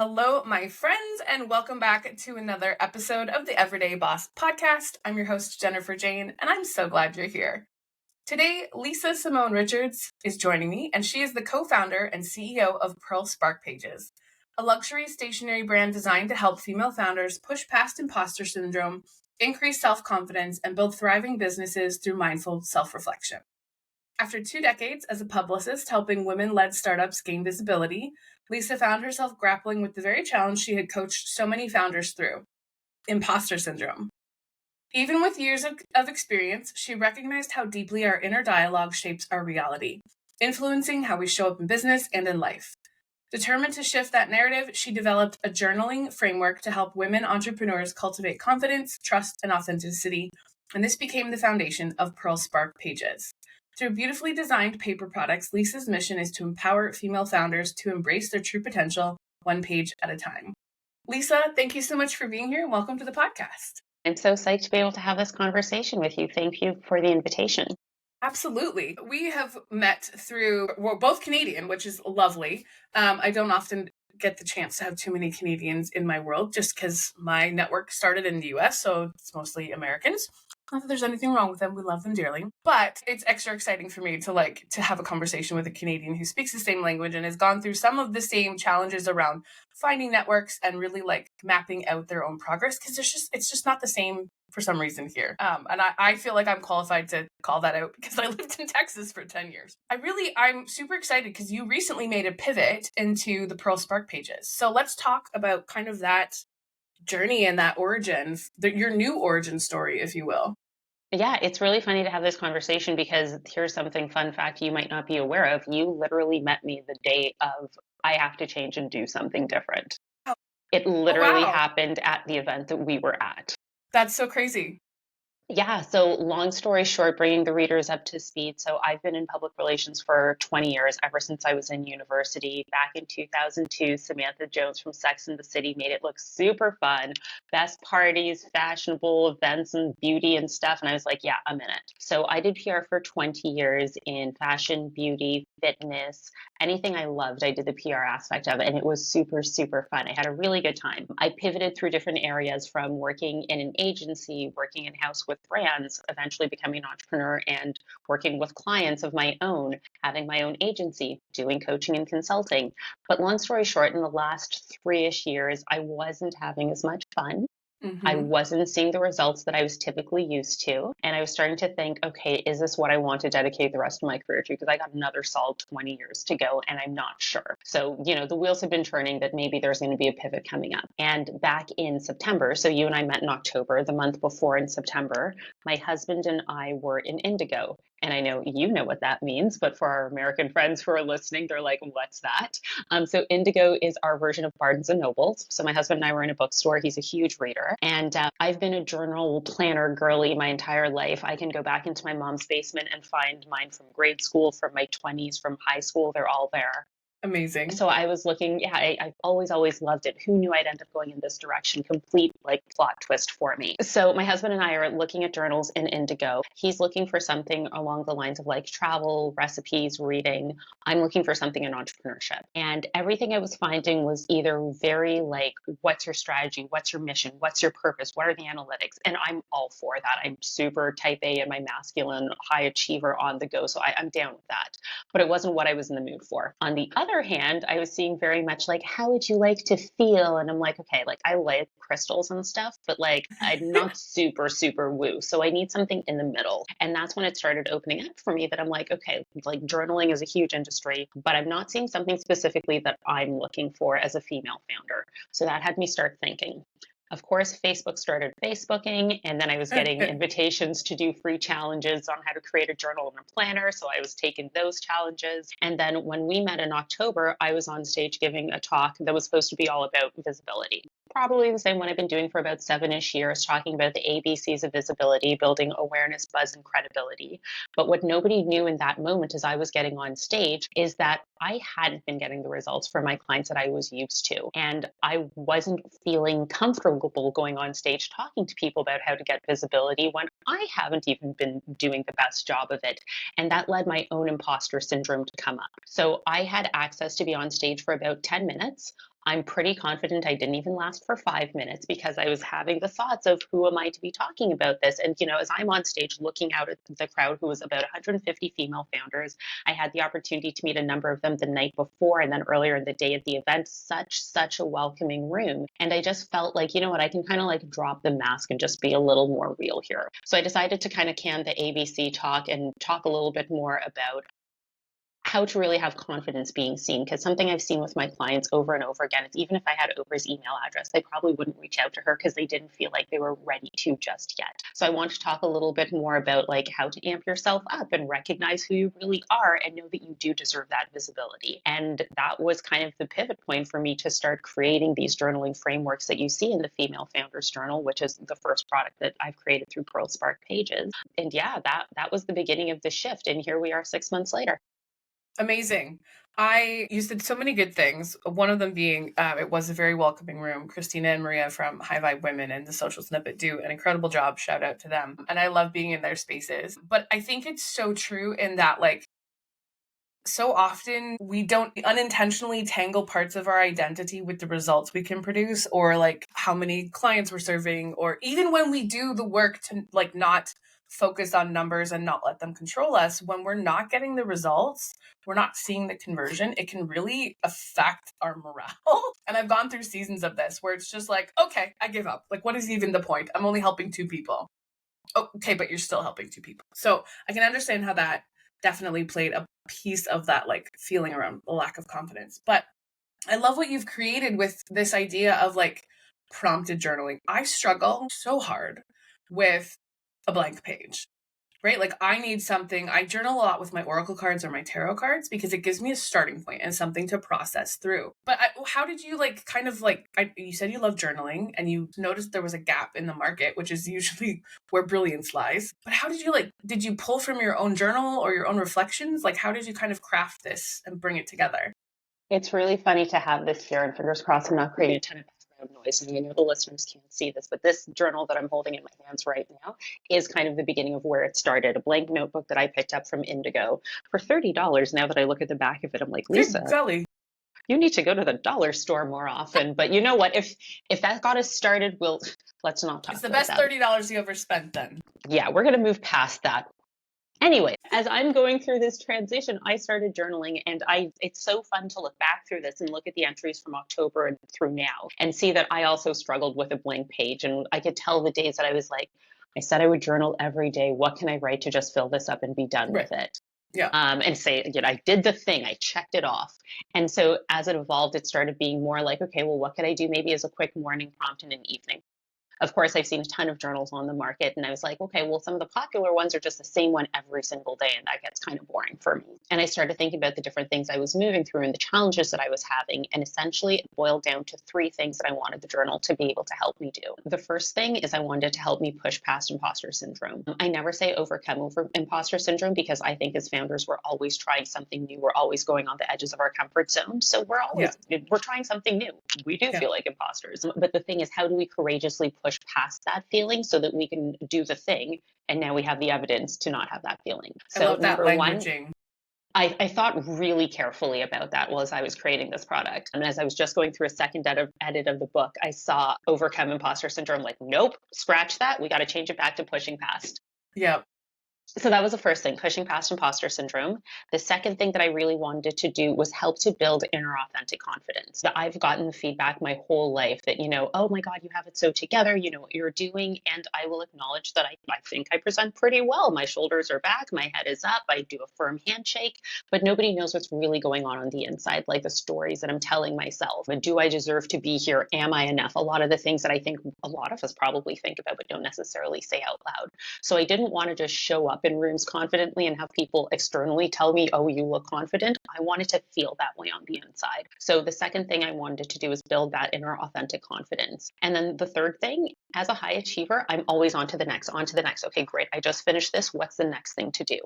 Hello, my friends, and welcome back to another episode of the Everyday Boss podcast. I'm your host, Jennifer Jayne, and I'm so glad you're here. Today, Lisa Simone Richards is joining me, and she is the co-founder and CEO of Pearl Spark Pages, a luxury stationery brand designed to help female founders push past imposter syndrome, increase self-confidence, and build thriving businesses through mindful self-reflection. After 2 decades as a publicist helping women-led startups gain visibility, Lisa found herself grappling with the very challenge she had coached so many founders through: imposter syndrome. Even with years of experience, she recognized how deeply our inner dialogue shapes our reality, influencing how we show up in business and in life. Determined to shift that narrative, she developed a journaling framework to help women entrepreneurs cultivate confidence, trust, and authenticity, and this became the foundation of Pearl Spark Pages. Through beautifully designed paper products, Lisa's mission is to empower female founders to embrace their true potential, one page at a time. Lisa, thank you so much for being here and welcome to the podcast. I'm so psyched to be able to have this conversation with you. Thank you for the invitation. Absolutely. We have met we're both Canadian, which is lovely. I don't often get the chance to have too many Canadians in my world just because my network started in the US, so it's mostly Americans. Not that there's anything wrong with them. We love them dearly. But it's extra exciting for me to have a conversation with a Canadian who speaks the same language and has gone through some of the same challenges around finding networks and really mapping out their own progress, because it's just not the same for some reason here. And I feel like I'm qualified to call that out because I lived in Texas for 10 years. I'm super excited because you recently made a pivot into the Pearl Spark Pages. So let's talk about kind of that journey and that origin, your new origin story, if you will. Yeah, it's really funny to have this conversation because here's something fun fact you might not be aware of. You literally met me the day of I have to change and do something different. Oh. It literally Wow. happened at the event that we were at. That's so crazy. Yeah, so long story short, bringing the readers up to speed. So I've been in public relations for 20 years, ever since I was in university. Back in 2002, Samantha Jones from Sex and the City made it look super fun. Best parties, fashionable events, and beauty and stuff. And I was like, yeah, I'm in it. So I did PR for 20 years in fashion, beauty, fitness, anything I loved, I did the PR aspect of it. And it was super, super fun. I had a really good time. I pivoted through different areas from working in an agency, working in-house with brands, eventually becoming an entrepreneur and working with clients of my own, having my own agency, doing coaching and consulting. But long story short, in the last 3-ish years, I wasn't having as much fun. I wasn't seeing the results that I was typically used to. And I was starting to think, okay, is this what I want to dedicate the rest of my career to? Because I got another solid 20 years to go and I'm not sure. So, the wheels have been turning that maybe there's going to be a pivot coming up. And back in September, so you and I met in October, the month before in September, my husband and I were in Indigo. And I know you know what that means, but for our American friends who are listening, they're like, what's that? So Indigo is our version of Barnes and Nobles. So my husband and I were in a bookstore. He's a huge reader. And I've been a journal planner girly my entire life. I can go back into my mom's basement and find mine from grade school, from my 20s, from high school. They're all there. Amazing. So I was looking, I've always loved it. Who knew I'd end up going in this direction? Complete plot twist for me. So my husband and I are looking at journals in Indigo. He's looking for something along the lines of travel, recipes, reading. I'm looking for something in entrepreneurship. And everything I was finding was either very what's your strategy? What's your mission? What's your purpose? What are the analytics? And I'm all for that. I'm super type A in my masculine, high achiever on the go. So I'm down with that. But it wasn't what I was in the mood for. On the other hand, I was seeing very much how would you like to feel? And I'm like, okay, I like crystals and stuff, but I'm not super, super woo. So I need something in the middle. And that's when it started opening up for me that I'm like, okay, journaling is a huge industry, but I'm not seeing something specifically that I'm looking for as a female founder. So that had me start thinking. Of course, Facebook started Facebooking, and then I was getting invitations to do free challenges on how to create a journal and a planner. So I was taking those challenges. And then when we met in October, I was on stage giving a talk that was supposed to be all about visibility. Probably the same one I've been doing for about 7-ish years, talking about the ABCs of visibility, building awareness, buzz, and credibility. But what nobody knew in that moment as I was getting on stage is that I hadn't been getting the results for my clients that I was used to. And I wasn't feeling comfortable going on stage talking to people about how to get visibility when I haven't even been doing the best job of it. And that led my own imposter syndrome to come up. So I had access to be on stage for about 10 minutes. I'm pretty confident I didn't even last for 5 minutes because I was having the thoughts of who am I to be talking about this? And, as I'm on stage looking out at the crowd, who was about 150 female founders, I had the opportunity to meet a number of them the night before and then earlier in the day at the event. Such a welcoming room. And I just felt like, you know what, I can kind of like drop the mask and just be a little more real here. So I decided to kind of can the ABC talk and talk a little bit more about how to really have confidence being seen. Because something I've seen with my clients over and over again is even if I had Oprah's email address, they probably wouldn't reach out to her because they didn't feel like they were ready to just yet. So I want to talk a little bit more about like how to amp yourself up and recognize who you really are and know that you do deserve that visibility. And that was kind of the pivot point for me to start creating these journaling frameworks that you see in the Female Founders Journal, which is the first product that I've created through Pearl Spark Pages. And yeah, that was the beginning of the shift. And here we are 6 months later. Amazing. You said so many good things. One of them being, it was a very welcoming room. Christina and Maria from High Vibe Women and the Social Snippet do an incredible job. Shout out to them. And I love being in their spaces. But I think it's so true in that, like, so often we don't unintentionally tangle parts of our identity with the results we can produce, or like how many clients we're serving, or even when we do the work to like not focus on numbers and not let them control us. When we're not getting the results, we're not seeing the conversion, it can really affect our morale. And I've gone through seasons of this where it's just like, okay, I give up. Like, what is even the point? I'm only helping 2 people. Okay, but you're still helping 2 people. So I can understand how that definitely played a piece of that like feeling around the lack of confidence. But I love what you've created with this idea of like prompted journaling. I struggle so hard with a blank page, right? Like I need something. I journal a lot with my oracle cards or my tarot cards because it gives me a starting point and something to process through. But how did you like kind of like, you said you love journaling and you noticed there was a gap in the market, which is usually where brilliance lies. But how did you pull from your own journal or your own reflections? Like how did you kind of craft this and bring it together? It's really funny to have this here, and fingers crossed I'm not creating a ton of background noise. And I know the listeners can't see this, but this journal that I'm holding in my hands right now is kind of the beginning of where it started. A blank notebook that I picked up from Indigo for $30. Now that I look at the back of it, I'm like, Lisa, you need to go to the dollar store more often. But you know what? If that got us started, let's not talk. It's the best $30 you ever spent then. Yeah, we're gonna move past that. Anyway, as I'm going through this transition, I started journaling, and it's so fun to look back through this and look at the entries from October and through now and see that I also struggled with a blank page. And I could tell the days that I was like, I said I would journal every day. What can I write to just fill this up and be done with it? Yeah. And say, I did the thing, I checked it off. And so as it evolved, it started being more like, okay, well, what could I do maybe as a quick morning prompt and an evening? Of course, I've seen a ton of journals on the market, and I was like, okay, well, some of the popular ones are just the same one every single day, and that gets kind of boring for me. And I started thinking about the different things I was moving through and the challenges that I was having, and essentially it boiled down to 3 things that I wanted the journal to be able to help me do. The first thing is I wanted it to help me push past imposter syndrome. I never say overcome imposter syndrome because I think as founders, we're always trying something new. We're always going on the edges of our comfort zone. So we're trying something new. We do feel like imposters. But the thing is, how do we courageously push past that feeling so that we can do the thing, and now we have the evidence to not have that feeling. So I love that languaging. I thought really carefully about that as I was creating this product. And as I was just going through a second edit of the book, I saw overcome imposter syndrome, like, nope, scratch that. We got to change it back to pushing past. Yeah. So that was the first thing, pushing past imposter syndrome. The second thing that I really wanted to do was help to build inner authentic confidence. I've gotten the feedback my whole life that, oh my God, you have it so together, you know what you're doing. And I will acknowledge that I think I present pretty well. My shoulders are back, my head is up, I do a firm handshake, but nobody knows what's really going on the inside, like the stories that I'm telling myself. Do I deserve to be here? Am I enough? A lot of the things that I think a lot of us probably think about, but don't necessarily say out loud. So I didn't want to just show up in rooms confidently and have people externally tell me, oh, you look confident. I wanted to feel that way on the inside. So the second thing I wanted to do is build that inner authentic confidence. And then the third thing, as a high achiever, I'm always on to the next. Okay, great. I just finished this. What's the next thing to do?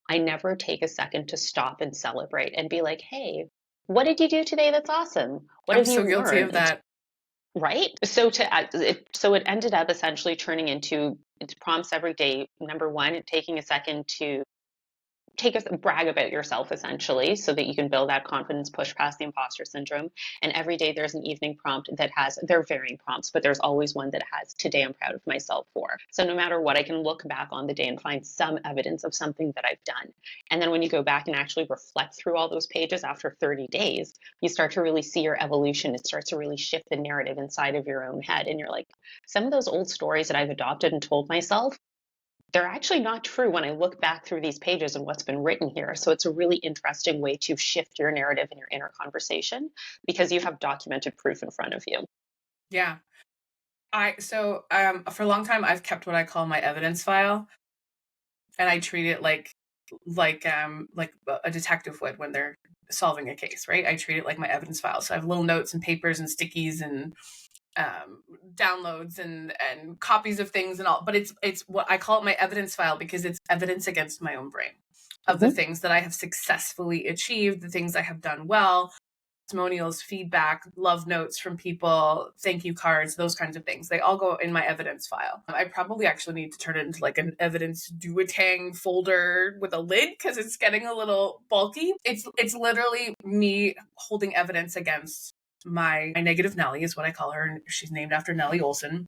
I never take a second to stop and celebrate and be like, hey, what did you do today that's awesome? What I'm have you so guilty learned? of that. Right. So it ended up essentially turning into prompts every day. Number one, taking a second to take a brag about yourself essentially so that you can build that confidence, push past the imposter syndrome. And every day there's an evening prompt that has, they're varying prompts, but there's always one that has, today I'm proud of myself for. So no matter what, I can look back on the day and find some evidence of something that I've done. And then when you go back and actually reflect through all those pages after 30 days, you start to really see your evolution. It starts to really shift the narrative inside of your own head. And you're like, some of those old stories that I've adopted and told myself, they're actually not true when I look back through these pages and what's been written here. So it's a really interesting way to shift your narrative and your inner conversation because you have documented proof in front of you. Yeah. For a long time I've kept what I call my evidence file, and I treat it like a detective would when they're solving a case, right? I treat it like my evidence file. So I have little notes and papers and stickies and downloads and copies of things and all, but it's what I call it my evidence file because it's evidence against my own brain of the things that I have successfully achieved, the things I have done well, testimonials, feedback, love notes from people, thank you cards, those kinds of things. They all go in my evidence file. I probably actually need to turn it into like an evidence duotang folder with a lid because it's getting a little bulky. It's literally me holding evidence against my negative Nellie is what I call her. And she's named after Nellie Olson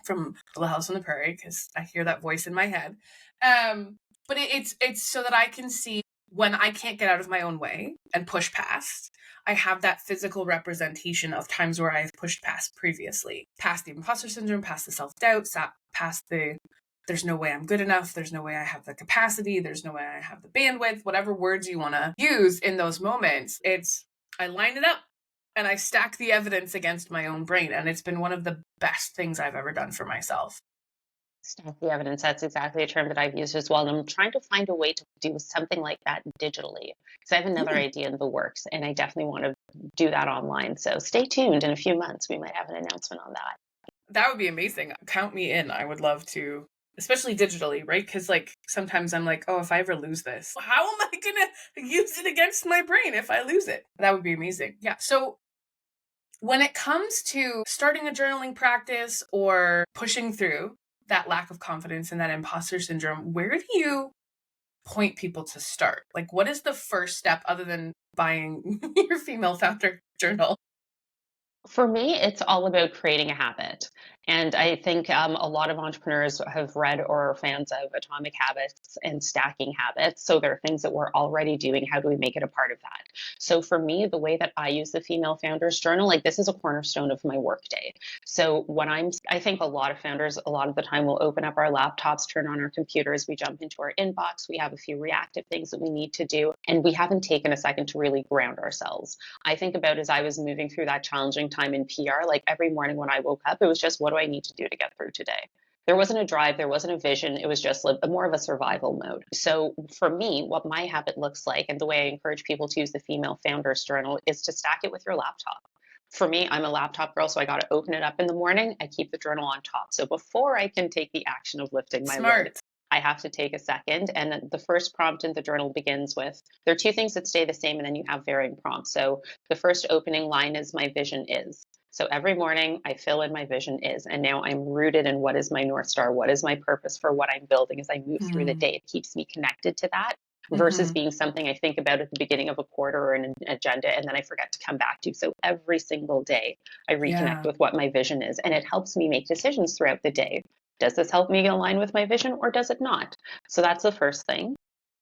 from Little House on the Prairie because I hear that voice in my head. But it's so that I can see when I can't get out of my own way and push past. I have that physical representation of times where I've pushed past previously, past the imposter syndrome, past the self-doubt, past the there's no way I'm good enough, there's no way I have the capacity, there's no way I have the bandwidth, whatever words you want to use in those moments. I line it up and I stack the evidence against my own brain. And it's been one of the best things I've ever done for myself. Stack the evidence. That's exactly a term that I've used as well. And I'm trying to find a way to do something like that digitally because I have another idea in the works and I definitely want to do that online. So stay tuned. In a few months, we might have an announcement on that. That would be amazing. Count me in. I would love to, especially digitally, right? Because like sometimes I'm like, oh, if I ever lose this, how am I going to use it against my brain if I lose it? That would be amazing. Yeah. So when it comes to starting a journaling practice or pushing through that lack of confidence and that imposter syndrome, where do you point people to start? Like, what is the first step other than buying your female founder journal? For me, it's all about creating a habit. And I think a lot of entrepreneurs have read or are fans of Atomic Habits and Stacking Habits. So there are things that we're already doing. How do we make it a part of that? So for me, the way that I use the Female Founders Journal, like this is a cornerstone of my workday. So I think a lot of founders, a lot of the time, will open up our laptops, turn on our computers, we jump into our inbox, we have a few reactive things that we need to do, and we haven't taken a second to really ground ourselves. I think about as I was moving through that challenging time in PR, like every morning when I woke up, it was just, what do I need to do to get through today? There wasn't a drive, there wasn't a vision. It was just more of a survival mode. So for me, what my habit looks like, and the way I encourage people to use the Female Founders Journal, is to stack it with your laptop. For me, I'm a laptop girl, so I got to open it up in the morning. I keep the journal on top. So before I can take the action of lifting my lid, I have to take a second. And the first prompt in the journal begins with, there are two things that stay the same, and then you have varying prompts. So the first opening line is, my vision is. So every morning I fill in my vision is, and now I'm rooted in what is my North Star, what is my purpose for what I'm building as I move through the day. It keeps me connected to that versus being something I think about at the beginning of a quarter or an agenda and then I forget to come back to. So every single day I reconnect with what my vision is, and it helps me make decisions throughout the day. Does this help me align with my vision or does it not? So that's the first thing.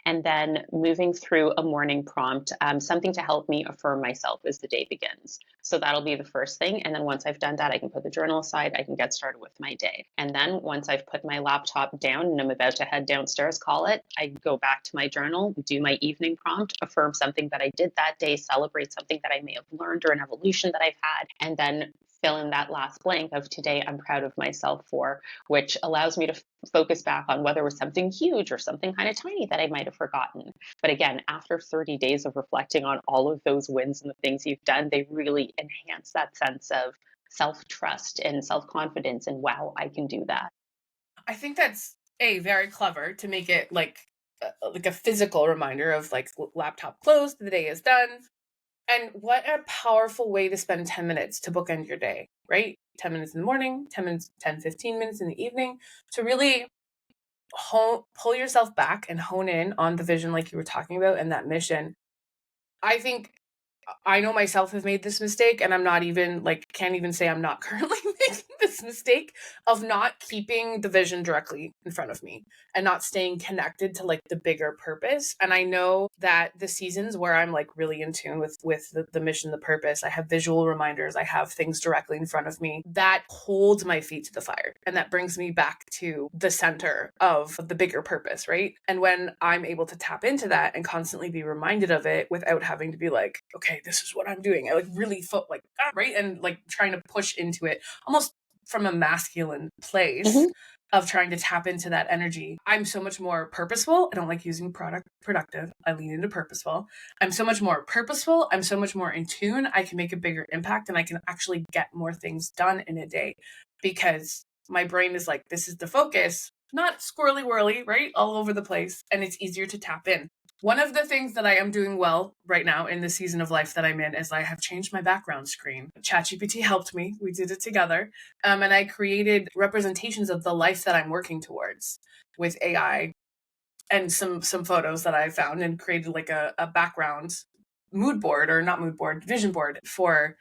And then moving through a morning prompt, something to help me affirm myself as the day begins. So that'll be the first thing. And then once I've done that, I can put the journal aside, I can get started with my day. And then once I've put my laptop down and I'm about to head downstairs, call it, I go back to my journal, do my evening prompt, affirm something that I did that day, celebrate something that I may have learned or an evolution that I've had, and then fill in that last blank of today I'm proud of myself for, which allows me to focus back on whether it was something huge or something kind of tiny that I might have forgotten. But again, after 30 days of reflecting on all of those wins and the things you've done, they really enhance that sense of self-trust and self-confidence and wow, I can do that. I think that's very clever to make it like a physical reminder of like laptop closed, the day is done. And what a powerful way to spend 10 minutes to bookend your day, right? 10 minutes in the morning, 10 minutes, 10, 15 minutes in the evening to really pull yourself back and hone in on the vision like you were talking about and that mission. I think I know myself have made this mistake, and I'm not even can't even say I'm not currently making this mistake of not keeping the vision directly in front of me and not staying connected to like the bigger purpose. And I know that the seasons where I'm like really in tune with the mission, the purpose, I have visual reminders, I have things directly in front of me that holds my feet to the fire and that brings me back to the center of the bigger purpose, right? And when I'm able to tap into that and constantly be reminded of it without having to be like, okay, this is what I'm doing, I like really felt like right, and like trying to push into it almost from a masculine place of trying to tap into that energy. I'm so much more purposeful. I don't like using productive. I lean into purposeful. I'm so much more purposeful. I'm so much more in tune. I can make a bigger impact and I can actually get more things done in a day because my brain is like, this is the focus, not squirrely whirly, right? All over the place. And it's easier to tap in. One of the things that I am doing well right now in the season of life that I'm in is I have changed my background screen. ChatGPT helped me. We did it together. And I created representations of the life that I'm working towards with AI and some photos that I found and created like a background mood board, or not mood board, vision board for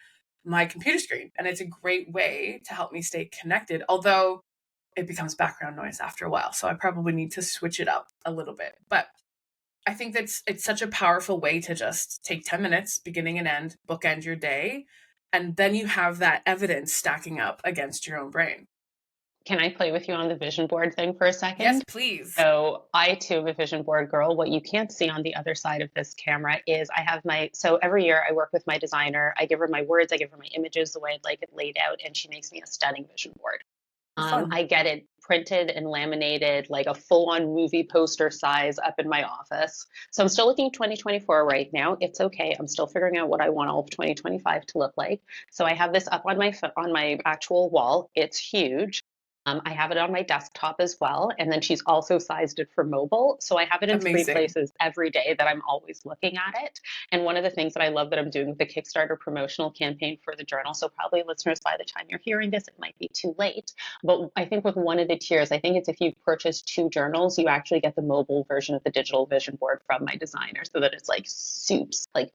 my computer screen. And it's a great way to help me stay connected, although it becomes background noise after a while. So I probably need to switch it up a little bit. But I think it's such a powerful way to just take 10 minutes, beginning and end, bookend your day. And then you have that evidence stacking up against your own brain. Can I play with you on the vision board thing for a Yes, second? please. So I too am a vision board girl. What you can't see on the other side of this camera is I have so every year I work with my designer. I give her my words, I give her my images, the way I'd like it laid out, and she makes me a stunning vision board. Fun. I get it printed and laminated, like a full-on movie poster size up in my office. So I'm still looking at 2024 right now. It's okay. I'm still figuring out what I want all of 2025 to look like. So I have this up on my actual wall. It's huge. I have it on my desktop as well. And then she's also sized it for mobile. So I have it in three Amazing. places every day that I'm always looking at it. And one of the things that I love that I'm doing with the Kickstarter promotional campaign for the journal, so probably listeners, by the time you're hearing this, it might be too late. But I think with one of the tiers, I think it's if you purchase 2 journals, you actually get the mobile version of the digital vision board from my designer so that it's like soups, like,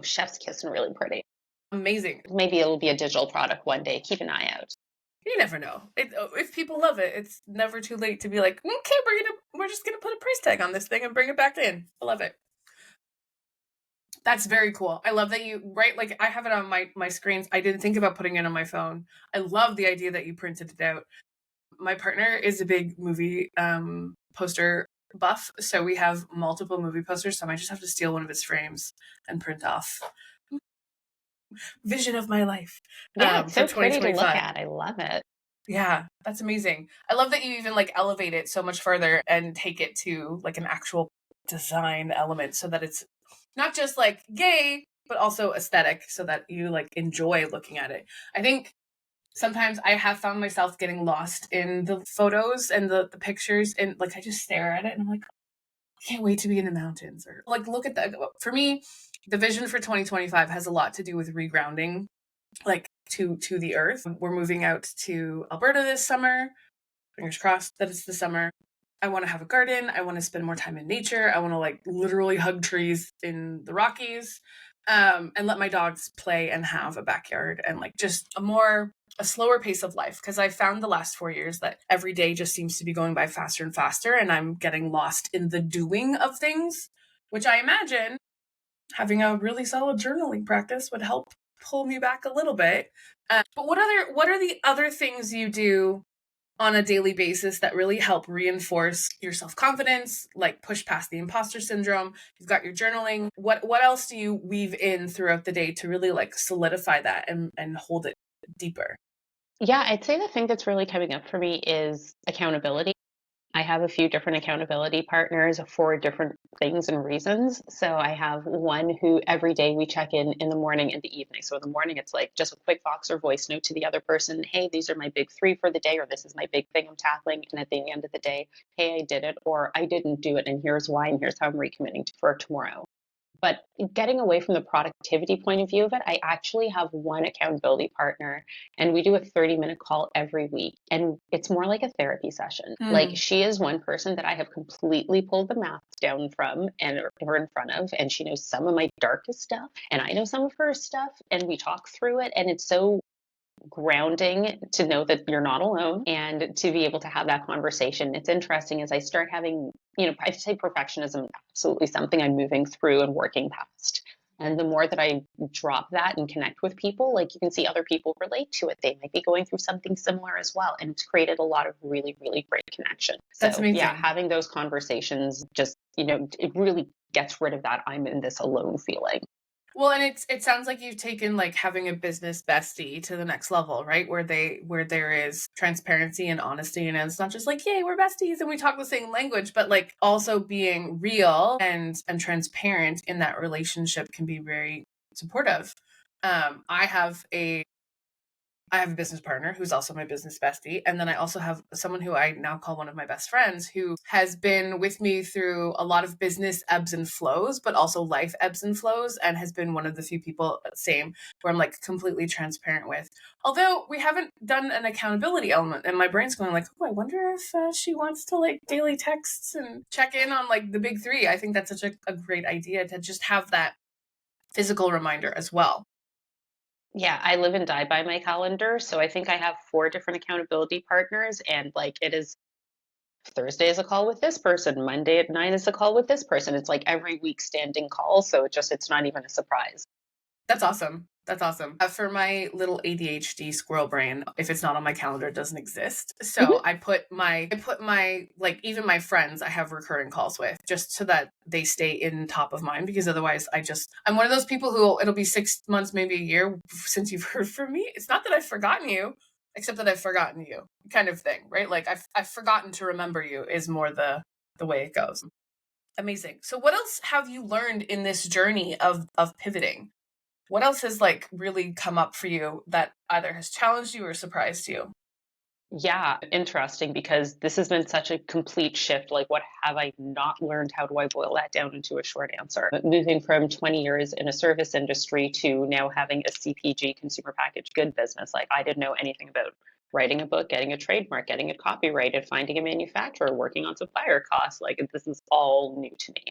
chef's kiss and really pretty. Amazing. Maybe it'll be a digital product one day. Keep an eye out. You never know. If people love it, it's never too late to be like, okay, we're just gonna put a price tag on this thing and bring it back in. I love it. That's very cool. I love that like I have it on my screens. I didn't think about putting it on my phone. I love the idea that you printed it out. My partner is a big movie poster buff, so we have multiple movie posters. So I might just have to steal one of his frames and print off vision of my life. Yeah, it's For so pretty to look 2025. at. I love it. Yeah, that's amazing. I love that you even like elevate it so much further and take it to like an actual design element so that it's not just like yay, but also aesthetic so that you like enjoy looking at it. I think sometimes I have found myself getting lost in the photos and the pictures and like I just stare at it and I'm like, I can't wait to be in the mountains or like look at that. For me, the vision for 2025 has a lot to do with regrounding like to the earth. We're moving out to Alberta this summer. Fingers crossed that it's the summer. I want to have a garden. I want to spend more time in nature. I want to like literally hug trees in the Rockies, and let my dogs play and have a backyard and like just a slower pace of life. Because I found the last 4 years that every day just seems to be going by faster and faster, and I'm getting lost in the doing of things, which I imagine having a really solid journaling practice would help pull me back a little bit. But what are the other things you do on a daily basis that really help reinforce your self-confidence, like push past the imposter syndrome? You've got your journaling. What else do you weave in throughout the day to really like solidify that and hold it deeper? Yeah, I'd say the thing that's really coming up for me is accountability. I have a few different accountability partners for different things and reasons. So I have one who every day we check in the morning and the evening. So in the morning, it's like just a quick Vox or voice note to the other person. Hey, these are my big 3 for the day, or this is my big thing I'm tackling. And at the end of the day, hey, I did it, or I didn't do it, and here's why, and here's how I'm recommitting for tomorrow. But getting away from the productivity point of view of it, I actually have one accountability partner and we do a 30-minute call every week. And it's more like a therapy session. Like Mm. she is one person that I have completely pulled the mask down from and or in front of. And she knows some of my darkest stuff and I know some of her stuff and we talk through it. And it's so grounding to know that you're not alone and to be able to have that conversation. It's interesting as I start having, I'd say perfectionism, absolutely something I'm moving through and working past. And the more that I drop that and connect with people, like you can see other people relate to it. They might be going through something similar as well. And it's created a lot of really, really great connection. That's So, yeah, amazing. having those conversations just, it really gets rid of that I'm in this alone feeling. Well, and it sounds like you've taken like having a business bestie to the next level, right? Where there is transparency and honesty, and it's not just like, yay, we're besties and we talk the same language, but like also being real and transparent in that relationship can be very supportive. I have a business partner who's also my business bestie. And then I also have someone who I now call one of my best friends who has been with me through a lot of business ebbs and flows, but also life ebbs and flows, and has been one of the few people, same, where I'm like completely transparent with. Although we haven't done an accountability element, and my brain's going like, oh, I wonder if she wants to like daily texts and check in on like the big three. I think that's such a great idea to just have that physical reminder as well. Yeah, I live and die by my calendar. So I think I have four different accountability partners. And like it is Thursday is a call with this person, Monday at 9 is a call with this person. It's like every week standing call. So it's not even a surprise. That's awesome. That's awesome. For my little ADHD squirrel brain, if it's not on my calendar, it doesn't exist. So I put my like even my friends I have recurring calls with just so that they stay in top of mind, because otherwise I'm one of those people who it'll be 6 months, maybe a year since you've heard from me. It's not that I've forgotten you, except that I've forgotten you, kind of thing, right? Like I've forgotten to remember you is more the way it goes. Amazing. So what else have you learned in this journey of pivoting? What else has like really come up for you that either has challenged you or surprised you? Yeah, interesting because this has been such a complete shift. Like, what have I not learned? How do I boil that down into a short answer? Moving from 20 years in a service industry to now having a CPG consumer packaged good business. Like, I didn't know anything about writing a book, getting a trademark, getting it copyrighted, finding a manufacturer, working on supplier costs. Like, this is all new to me.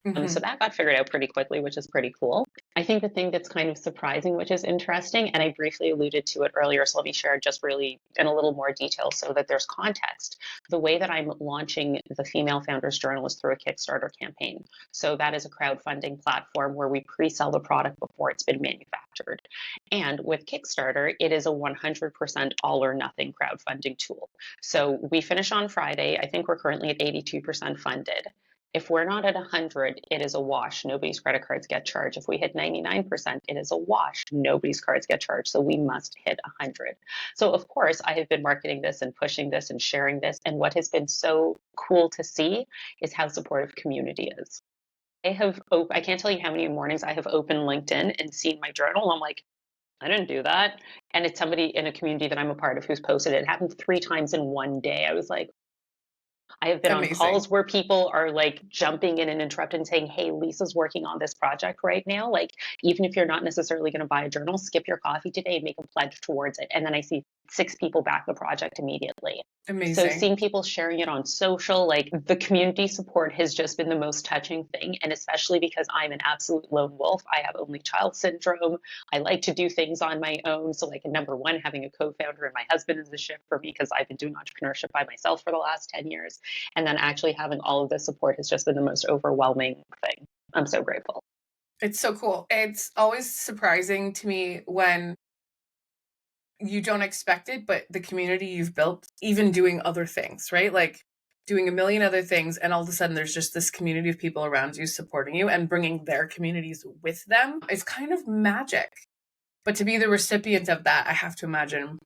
So Mm-hmm. that got figured out pretty quickly, which is pretty cool. I think the thing that's kind of surprising, which is interesting, and I briefly alluded to it earlier, so let me share just really in a little more detail so that there's context. The way that I'm launching the Female Founders Journal is through a Kickstarter campaign. So that is a crowdfunding platform where we pre-sell the product before it's been manufactured. And with Kickstarter, it is a 100% all or nothing crowdfunding tool. So we finish on Friday. I think we're currently at 82% funded. If we're not at 100, it is a wash. Nobody's credit cards get charged. If we hit 99%, it is a wash. Nobody's cards get charged. So we must hit 100. So, of course, I have been marketing this and pushing this and sharing this. And what has been so cool to see is how supportive community is. I can't tell you how many mornings I have opened LinkedIn and seen my journal. I'm like, I didn't do that. And it's somebody in a community that I'm a part of who's posted it. It happened 3 times in one day. I was like, I have been on Amazing. calls where people are like jumping in and interrupting, saying, hey, Lisa's working on this project right now. Like, even if you're not necessarily going to buy a journal, skip your coffee today and make a pledge towards it. And then I see 6 people back the project immediately. So Amazing. seeing people sharing it on social, like the community support has just been the most touching thing. And especially because I'm an absolute lone wolf, I have only child syndrome. I like to do things on my own. So like number one, having a co-founder and my husband is a shift for me because I've been doing entrepreneurship by myself for the last 10 years. And then actually having all of the support has just been the most overwhelming thing. I'm so grateful. It's so cool. It's always surprising to me when you don't expect it, but the community you've built, even doing other things, right? Like doing a million other things, and all of a sudden there's just this community of people around you supporting you and bringing their communities with them. It's kind of magic. But to be the recipient of that, I have to imagine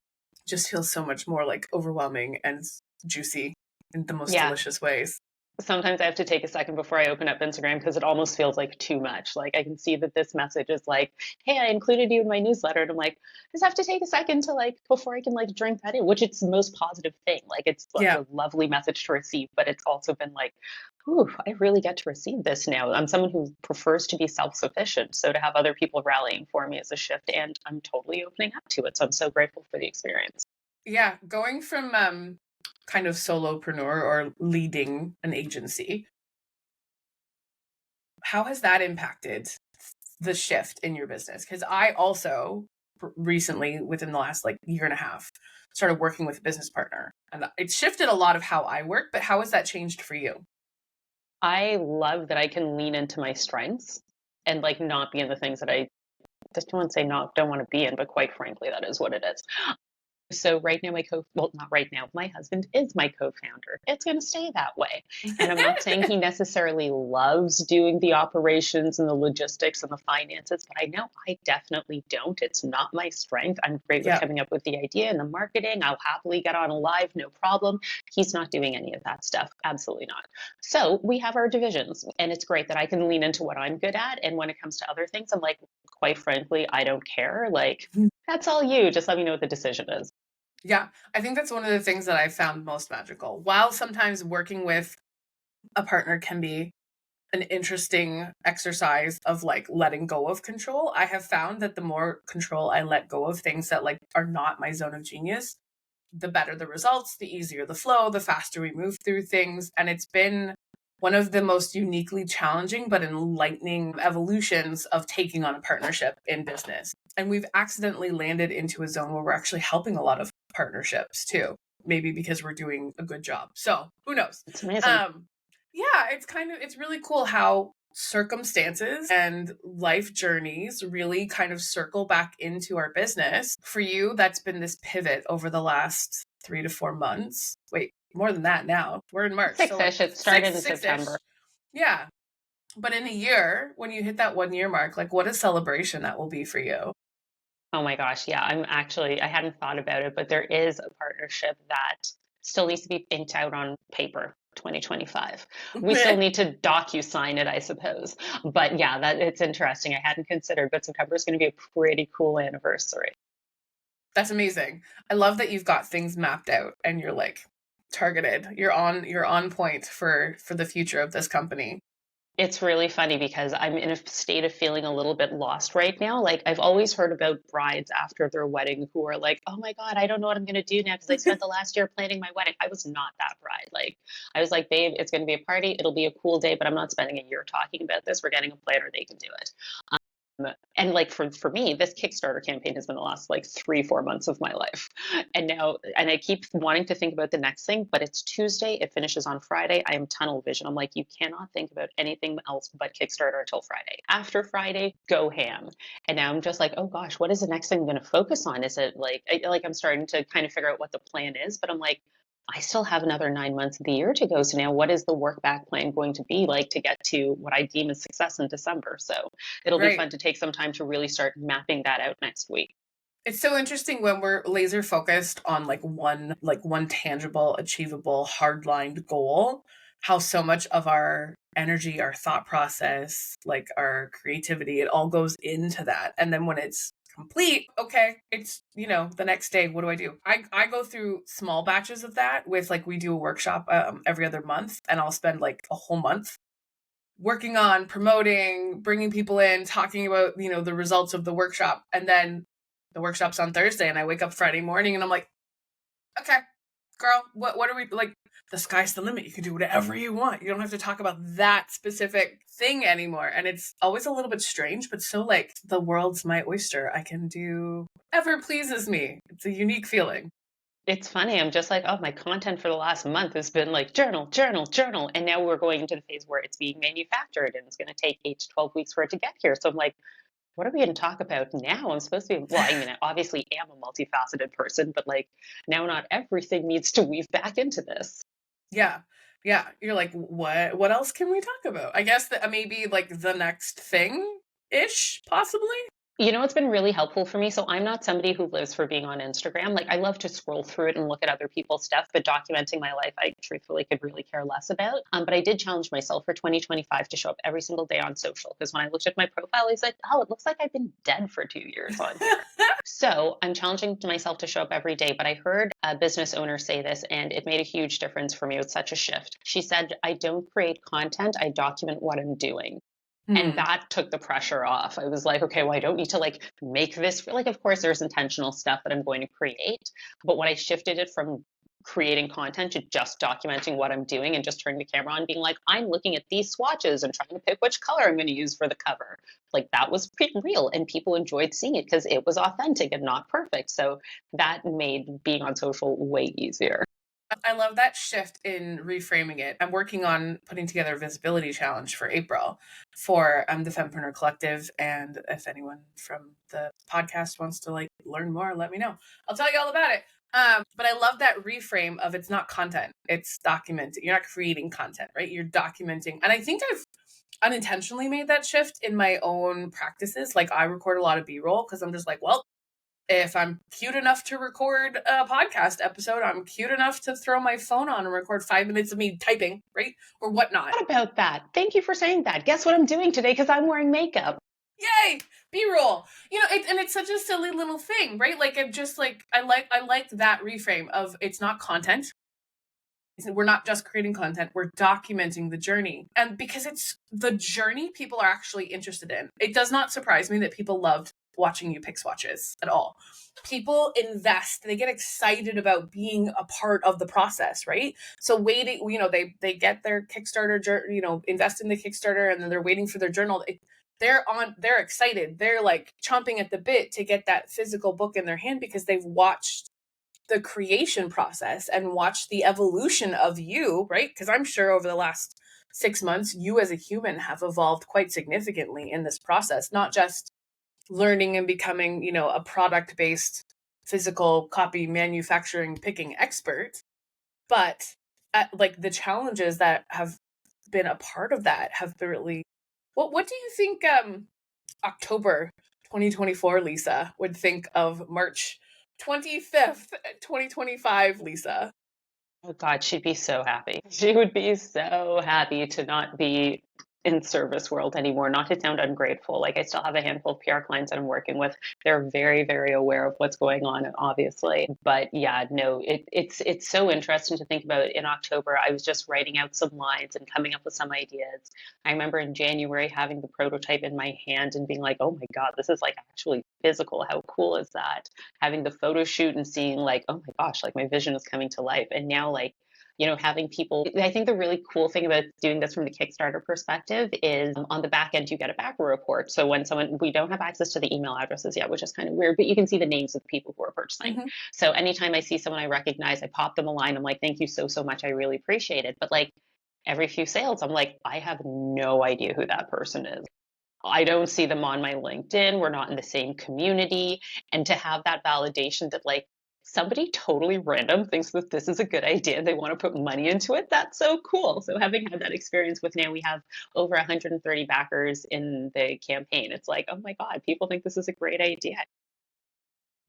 just feels so much more like overwhelming and juicy in the most Yeah. delicious ways. Sometimes I have to take a second before I open up Instagram because it almost feels like too much. Like I can see that this message is like, hey, I included you in my newsletter. And I'm like, I just have to take a second to like before I can like drink that in, which it's the most positive thing. Like it's Yeah. a lovely message to receive, but it's also been like, Ooh, I really get to receive this now. I'm someone who prefers to be self-sufficient. So to have other people rallying for me is a shift, and I'm totally opening up to it. So I'm so grateful for the experience. Yeah, going from kind of solopreneur or leading an agency, how has that impacted the shift in your business? Because I also recently, within the last like year and a half, started working with a business partner, and it shifted a lot of how I work. But how has that changed for you? I love that I can lean into my strengths and like not be in the things that I just don't want to say not don't want to be in, but quite frankly, that is what it is. So right now, well, not right now, my husband is my co-founder. It's going to stay that way. And I'm not saying he necessarily loves doing the operations and the logistics and the finances, but I know I definitely don't. It's not my strength. I'm great with Yeah. coming up with the idea and the marketing. I'll happily get on a live, no problem. He's not doing any of that stuff. Absolutely not. So we have our divisions, and it's great that I can lean into what I'm good at. And when it comes to other things, I'm like, quite frankly, I don't care. Like, that's all you. Just let me know what the decision is. Yeah, I think that's one of the things that I found most magical. While sometimes working with a partner can be an interesting exercise of like letting go of control, I have found that the more control I let go of things that like are not my zone of genius, the better the results, the easier the flow, the faster we move through things. And it's been one of the most uniquely challenging but enlightening evolutions of taking on a partnership in business. And we've accidentally landed into a zone where we're actually helping a lot of partnerships too. Maybe because we're doing a good job. So who knows? It's amazing. Um, yeah, it's really cool how circumstances and life journeys really kind of circle back into our business. For you, that's been this pivot over the last 3 to 4 months. Wait, more than that now. We're in March. So like Six-ish. It started in six-ish. September. Yeah. But in a year, when you hit that 1 year mark, like what a celebration that will be for you. Oh my gosh, yeah. I hadn't thought about it, but there is a partnership that still needs to be inked out on paper. 2025. We still need to docu-sign it, I suppose. But yeah, that it's interesting. I hadn't considered, but September is going to be a pretty cool anniversary. That's amazing. I love that you've got things mapped out and you're like targeted. You're on point for the future of this company. It's really funny because I'm in a state of feeling a little bit lost right now. Like, I've always heard about brides after their wedding who are like, oh my God, I don't know what I'm going to do now because I spent the last year planning my wedding. I was not that bride. Like, I was like, babe, it's going to be a party. It'll be a cool day, but I'm not spending a year talking about this. We're getting a planner. They can do it. And like for me, this Kickstarter campaign has been the last like 3 4 months of my life. And now, and I keep wanting to think about the next thing, but it's Tuesday, it finishes on Friday. I am tunnel vision. I'm like, you cannot think about anything else but Kickstarter until Friday. After Friday, go ham. And now I'm just like, oh gosh, what is the next thing I'm going to focus on? Is it like I'm starting to kind of figure out what the plan is, but I'm like, I still have another 9 months of the year to go. So now what is the work back plan going to be like to get to what I deem as success in December? So it'll be Right. fun to take some time to really start mapping that out next week. It's so interesting when we're laser focused on like one tangible, achievable, hard-lined goal, how so much of our energy, our thought process, like our creativity, it all goes into that. And then when it's complete, okay, it's, the next day, what do I do? I go through small batches of that with like we do a workshop every other month, and I'll spend like a whole month working on promoting, bringing people in, talking about, the results of the workshop. And then the workshop's on Thursday and I wake up Friday morning and I'm like, okay, girl, what are we like? The sky's the limit. You can do whatever you want. You don't have to talk about that specific thing anymore. And it's always a little bit strange, but so like the world's my oyster. I can do whatever pleases me. It's a unique feeling. It's funny. I'm just like, oh, my content for the last month has been like journal, journal, journal. And now we're going into the phase where it's being manufactured and it's going to take 8 to 12 weeks for it to get here. So I'm like, what are we going to talk about now? I'm supposed to be, well, I mean, I obviously am a multifaceted person, but like now not everything needs to weave back into this. Yeah. Yeah. You're like, what else can we talk about? I guess that maybe like the next thing ish, possibly. You know, it's been really helpful for me. So I'm not somebody who lives for being on Instagram. Like I love to scroll through it and look at other people's stuff, but documenting my life, I truthfully could really care less about. But I did challenge myself for 2025 to show up every single day on social because when I looked at my profile, I was like, oh, it looks like I've been dead for 2 years on here. So I'm challenging myself to show up every day. But I heard a business owner say this, and it made a huge difference for me. It was such a shift. She said, I don't create content, I document what I'm doing. And Hmm. that took the pressure off. I was like, okay, well, I don't need to like make this like, of course, there's intentional stuff that I'm going to create. But when I shifted it from creating content to just documenting what I'm doing and just turning the camera on, being like, I'm looking at these swatches and trying to pick which color I'm going to use for the cover. Like that was pretty real. And people enjoyed seeing it because it was authentic and not perfect. So that made being on social way easier. I love that shift in reframing it. I'm working on putting together a visibility challenge for April for the Fempreneur Collective. And if anyone from the podcast wants to like learn more, let me know. I'll tell you all about it. But I love that reframe of it's not content, it's documenting. You're not creating content, right? You're documenting. And I think I've unintentionally made that shift in my own practices. Like I record a lot of B-roll because I'm just like, well, if I'm cute enough to record a podcast episode, I'm cute enough to throw my phone on and record 5 minutes of me typing, right? Or whatnot. What about that? Thank you for saying that. Guess what I'm doing today? Because I'm wearing makeup. Yay! B-roll. And it's such a silly little thing, right? Like I'm just like I like that reframe of it's not content. We're not just creating content, we're documenting the journey. And because it's the journey people are actually interested in. It does not surprise me that people loved watching you pick swatches at all. People invest, they get excited about being a part of the process, right? So waiting, they get their Kickstarter, invest in the Kickstarter, and then they're waiting for their journal. They're excited. They're like chomping at the bit to get that physical book in their hand because they've watched the creation process and watch the evolution of you, right? Because I'm sure over the last 6 months, you as a human have evolved quite significantly in this process, not just learning and becoming, a product based physical copy manufacturing picking expert, but like the challenges that have been a part of that have been really. What do you think October 2024 Lisa would think of March 25th, 2025 Lisa? Oh God, she'd be so happy. She would be so happy to not be in service world anymore, not to sound ungrateful. Like I still have a handful of PR clients that I'm working with. They're very, very aware of what's going on, obviously. But yeah, no, it's so interesting to think about. In October, I was just writing out some lines and coming up with some ideas. I remember in January having the prototype in my hand and being like, oh my God, this is like actually physical. How cool is that? Having the photo shoot and seeing like, oh my gosh, like my vision is coming to life. And now like, having people, I think the really cool thing about doing this from the Kickstarter perspective is on the back end, you get a backer report. So when we don't have access to the email addresses yet, which is kind of weird, but you can see the names of the people who are purchasing. Mm-hmm. So anytime I see someone I recognize, I pop them a line. I'm like, thank you so, so much. I really appreciate it. But like every few sales, I'm like, I have no idea who that person is. I don't see them on my LinkedIn. We're not in the same community. And to have that validation that like somebody totally random thinks that this is a good idea, they want to put money into it, that's so cool. So having had that experience with, now we have over 130 backers in the campaign. It's like, oh my God, people think this is a great idea.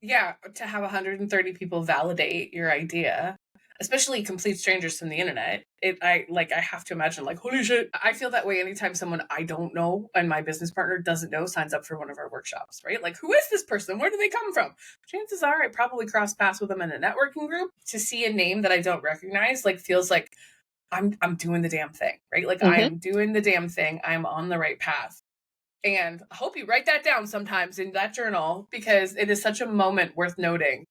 Yeah, to have 130 people validate your idea, especially complete strangers from the internet. I have to imagine like, holy shit. I feel that way anytime someone I don't know and my business partner doesn't know signs up for one of our workshops, right? Like, who is this person? Where do they come from? Chances are I probably crossed paths with them in a networking group. To see a name that I don't recognize like feels like I'm doing the damn thing, right? Like I Mm-hmm. am doing the damn thing. I'm on the right path. And I hope you write that down sometimes in that journal because it is such a moment worth noting.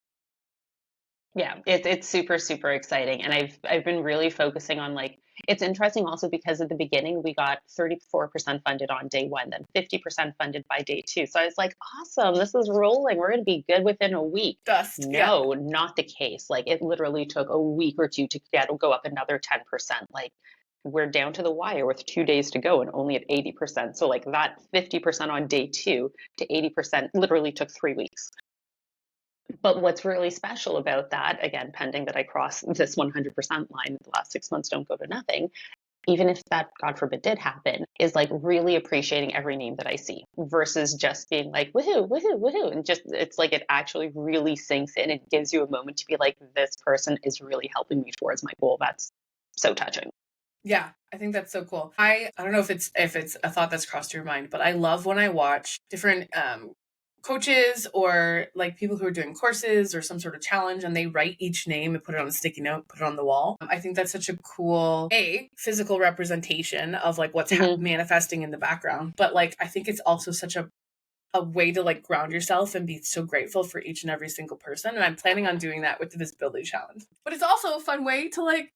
Yeah, it's super, super exciting. And I've been really focusing on like, it's interesting also because at the beginning we got 34% funded on day one, then 50% funded by day two. So I was like, awesome, this is rolling. We're going to be good within a week. Dust. Yeah. No, not the case. Like it literally took a week or two to go up another 10%. Like we're down to the wire with 2 days to go and only at 80%. So like that 50% on day two to 80% literally took 3 weeks. But what's really special about that, again, pending that I cross this 100% line, the last 6 months don't go to nothing, even if that, God forbid, did happen, is like really appreciating every name that I see versus just being like, woohoo, woohoo, woohoo. And just, it's like it actually really sinks in. It gives you a moment to be like, this person is really helping me towards my goal. That's so touching. Yeah, I think that's so cool. I don't know if it's a thought that's crossed your mind, but I love when I watch different coaches or like people who are doing courses or some sort of challenge and they write each name and put it on a sticky note, put it on the wall. I think that's such a cool physical representation of like what's manifesting in the background. But like I think it's also such a way to like ground yourself and be so grateful for each and every single person. And I'm planning on doing that with the visibility challenge. But it's also a fun way to like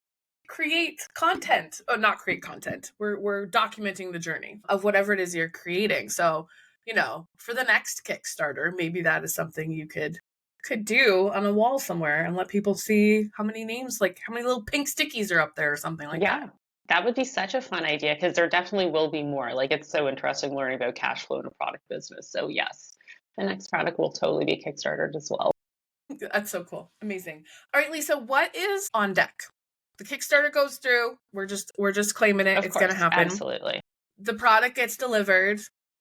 create content. Oh, not create content. We're documenting the journey of whatever it is you're creating. So, you know, for the next Kickstarter, maybe that is something you could do on a wall somewhere and let people see how many names, like how many little pink stickies are up there or something like that. That would be such a fun idea because there definitely will be more. Like it's so interesting learning about cash flow in a product business. So yes, the next product will totally be Kickstartered as well. That's so cool. Amazing. All right, Lisa, what is on deck? The Kickstarter goes through. We're just claiming it. It's going to happen. Absolutely. The product gets delivered.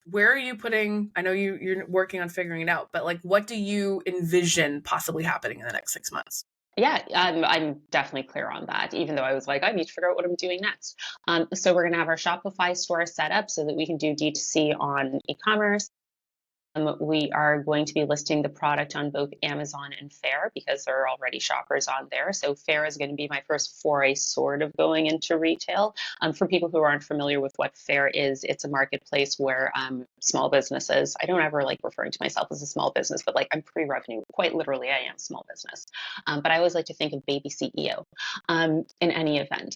Where are you putting, I know you're working on figuring it out, but like what do you envision possibly happening in the next 6 months? Yeah, I'm definitely clear on that, even though I was like, I need to figure out what I'm doing next. So we're going to have our Shopify store set up so that we can do D2C on e-commerce. We are going to be listing the product on both Amazon and Faire because there are already shoppers on there. So Faire is going to be my first foray sort of going into retail. For people who aren't familiar with what Faire is, it's a marketplace where small businesses, I don't ever like referring to myself as a small business, but like I'm pre-revenue. Quite literally, I am small business. But I always like to think of baby CEO in any event.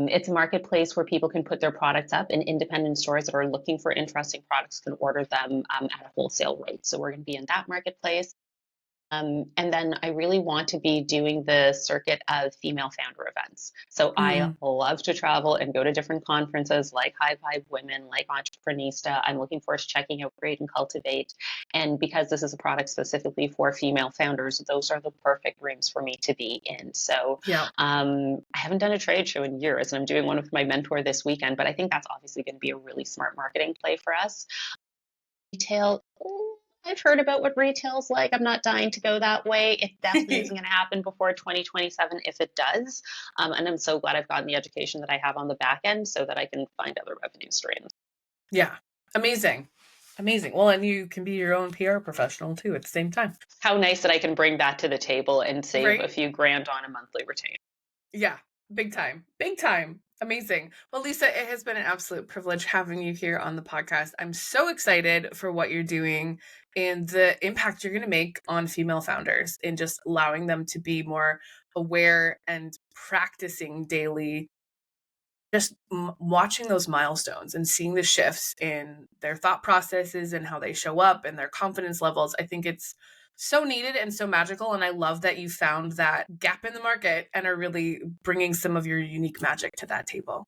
It's a marketplace where people can put their products up and independent stores that are looking for interesting products can order them at a wholesale rate. So we're going to be in that marketplace. And then I really want to be doing the circuit of female founder events. So I love to travel and go to different conferences like High Vibe Women, like Entreprenista. I'm looking forward to checking out Create and Cultivate. And because this is a product specifically for female founders, those are the perfect rooms for me to be in. So I haven't done a trade show in years, and I'm doing one with my mentor this weekend, but I think that's obviously going to be a really smart marketing play for us. Retail. I've heard about what retail's like. I'm not dying to go that way. It definitely isn't going to happen before 2027 if it does. And I'm so glad I've gotten the education that I have on the back end so that I can find other revenue streams. Yeah. Amazing. Amazing. Well, and you can be your own PR professional too at the same time. How nice that I can bring that to the table and save a few grand on a monthly retainer. Yeah. Big time. Big time. Amazing. Well, Lisa, it has been an absolute privilege having you here on the podcast. I'm so excited for what you're doing and the impact you're going to make on female founders and just allowing them to be more aware and practicing daily, just watching those milestones and seeing the shifts in their thought processes and how they show up and their confidence levels. I think it's so needed and so magical. And I love that you found that gap in the market and are really bringing some of your unique magic to that table.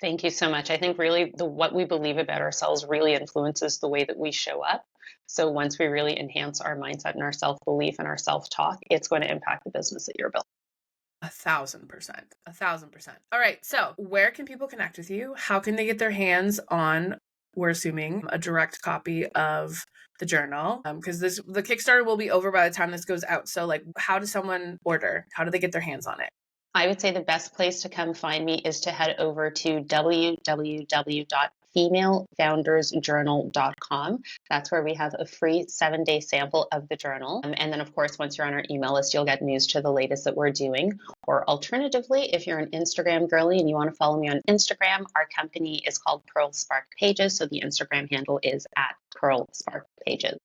Thank you so much. I think really what we believe about ourselves really influences the way that we show up. So once we really enhance our mindset and our self-belief and our self-talk, it's going to impact the business that you're building. 1,000%. 1,000%. All right. So where can people connect with you? How can they get their hands on, we're assuming, a direct copy of the journal? Because the Kickstarter will be over by the time this goes out. So like, how does someone order? How do they get their hands on it? I would say the best place to come find me is to head over to www.femalefoundersjournal.com. That's where we have a free 7-day sample of the journal. And then, of course, once you're on our email list, you'll get news to the latest that we're doing. Or alternatively, if you're an Instagram girly and you want to follow me on Instagram, our company is called Pearl Spark Pages. So the Instagram handle is at Pearl Spark Pages.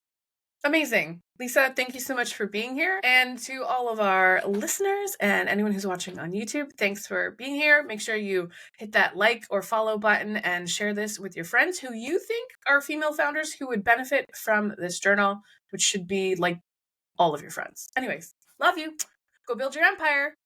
Amazing. Lisa, thank you so much for being here. And to all of our listeners and anyone who's watching on YouTube, thanks for being here. Make sure you hit that like or follow button and share this with your friends who you think are female founders who would benefit from this journal, which should be like all of your friends. Anyways, love you. Go build your empire.